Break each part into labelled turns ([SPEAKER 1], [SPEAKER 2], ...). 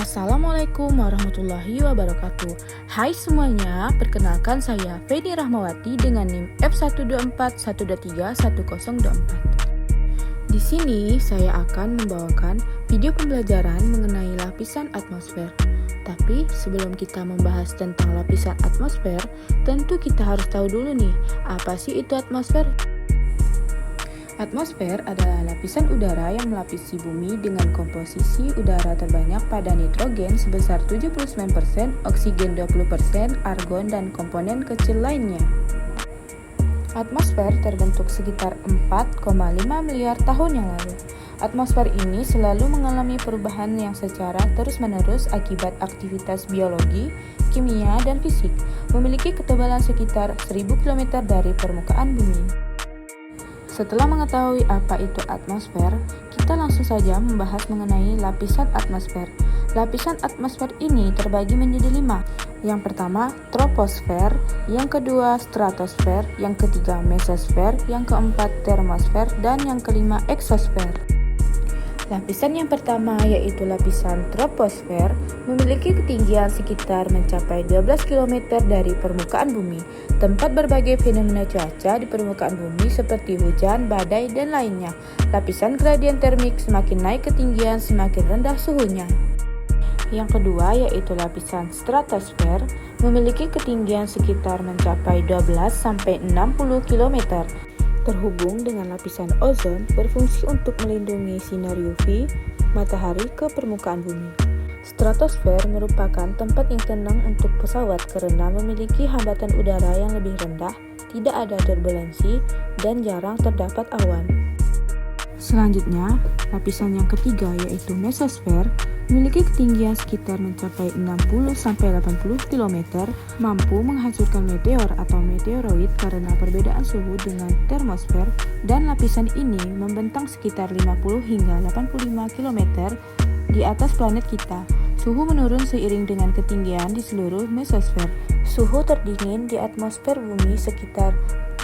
[SPEAKER 1] Assalamualaikum warahmatullahi wabarakatuh. Hai semuanya, perkenalkan saya Feni Rahmawati dengan NIM F124-123-1024. Di sini saya akan membawakan video pembelajaran mengenai lapisan atmosfer. Tapi sebelum kita membahas tentang lapisan atmosfer, tentu kita harus tahu dulu nih, apa sih itu atmosfer? Atmosfer adalah lapisan udara yang melapisi bumi dengan komposisi udara terbanyak pada nitrogen sebesar 79%, oksigen 20%, argon, dan komponen kecil lainnya. Atmosfer terbentuk sekitar 4,5 miliar tahun yang lalu. Atmosfer ini selalu mengalami perubahan yang secara terus-menerus akibat aktivitas biologi, kimia, dan fisik, memiliki ketebalan sekitar 1000 km dari permukaan bumi. Setelah mengetahui apa itu atmosfer, kita langsung saja membahas mengenai lapisan atmosfer. Lapisan atmosfer ini terbagi menjadi 5. Yang pertama, troposfer, yang kedua, stratosfer, yang ketiga, mesosfer, yang keempat, termosfer, dan yang kelima, eksosfer. Lapisan yang pertama yaitu lapisan troposfer memiliki ketinggian sekitar mencapai 12 km dari permukaan bumi, tempat berbagai fenomena cuaca di permukaan bumi seperti hujan, badai, dan lainnya. Lapisan gradien termik semakin naik ketinggian semakin rendah suhunya. Yang kedua yaitu lapisan stratosfer memiliki ketinggian sekitar mencapai 12-60 km. Terhubung dengan lapisan ozon berfungsi untuk melindungi sinar UV matahari ke permukaan bumi. Stratosfer merupakan tempat yang tenang untuk pesawat karena memiliki hambatan udara yang lebih rendah, tidak ada turbulensi, dan jarang terdapat awan. Selanjutnya, lapisan yang ketiga yaitu mesosfer memiliki ketinggian sekitar mencapai 60-80 km, mampu menghancurkan meteor atau meteoroid karena perbedaan suhu dengan termosfer, dan lapisan ini membentang sekitar 50 hingga 85 km di atas planet kita. Suhu menurun seiring dengan ketinggian di seluruh mesosfer. Suhu terdingin di atmosfer bumi sekitar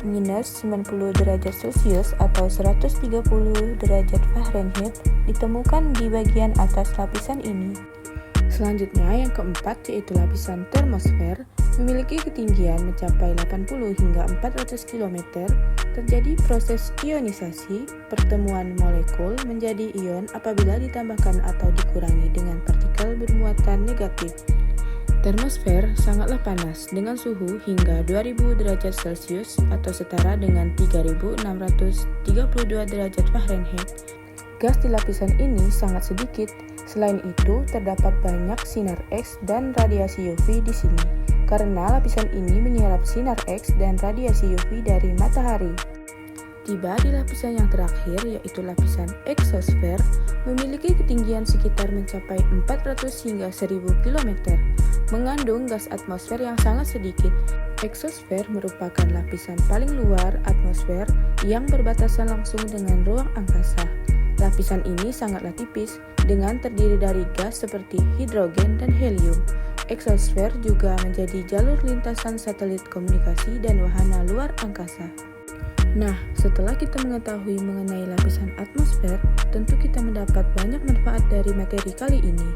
[SPEAKER 1] minus 90 derajat Celcius atau 130 derajat Fahrenheit ditemukan di bagian atas lapisan ini. Selanjutnya yang keempat yaitu lapisan termosfer memiliki ketinggian mencapai 80 hingga 400 km. Terjadi proses ionisasi, pertemuan molekul menjadi ion apabila ditambahkan atau dikurangi dengan partikel bermuatan negatif. Termosfer sangatlah panas dengan suhu hingga 2000 derajat Celcius atau setara dengan 3632 derajat Fahrenheit. Gas di lapisan ini sangat sedikit. Selain itu, terdapat banyak sinar X dan radiasi UV di sini, karena lapisan ini menyerap sinar X dan radiasi UV dari matahari. Tiba di lapisan yang terakhir yaitu lapisan eksosfer memiliki ketinggian sekitar mencapai 400 hingga 1000 km, mengandung gas atmosfer yang sangat sedikit. Eksosfer merupakan lapisan paling luar atmosfer yang berbatasan langsung dengan ruang angkasa. Lapisan ini sangatlah tipis dengan terdiri dari gas seperti hidrogen dan helium. Eksosfer juga menjadi jalur lintasan satelit komunikasi dan wahana luar angkasa. Nah, setelah kita mengetahui mengenai lapisan atmosfer, tentu kita mendapat banyak manfaat dari materi kali ini.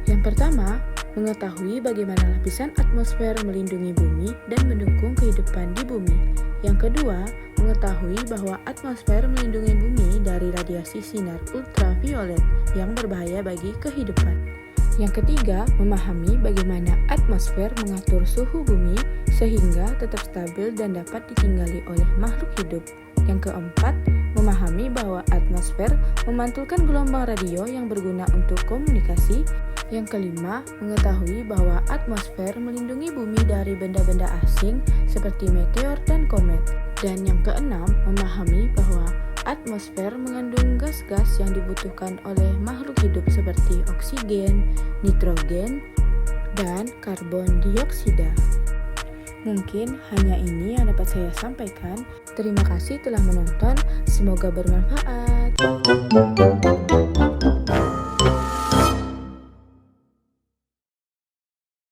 [SPEAKER 1] Yang pertama, mengetahui bagaimana lapisan atmosfer melindungi bumi dan mendukung kehidupan di bumi. Yang kedua, mengetahui bahwa atmosfer melindungi bumi dari radiasi sinar ultraviolet yang berbahaya bagi kehidupan. Yang ketiga, memahami bagaimana atmosfer mengatur suhu bumi sehingga tetap stabil dan dapat ditinggali oleh makhluk hidup. Yang keempat, memahami bahwa atmosfer memantulkan gelombang radio yang berguna untuk komunikasi. Yang kelima, mengetahui bahwa atmosfer melindungi bumi dari benda-benda asing seperti meteor dan komet. Dan yang keenam, memahami bahwa atmosfer mengandung gas-gas yang dibutuhkan oleh makhluk hidup seperti oksigen, nitrogen, dan karbon dioksida. Mungkin hanya ini yang dapat saya sampaikan. Terima kasih telah menonton, semoga bermanfaat.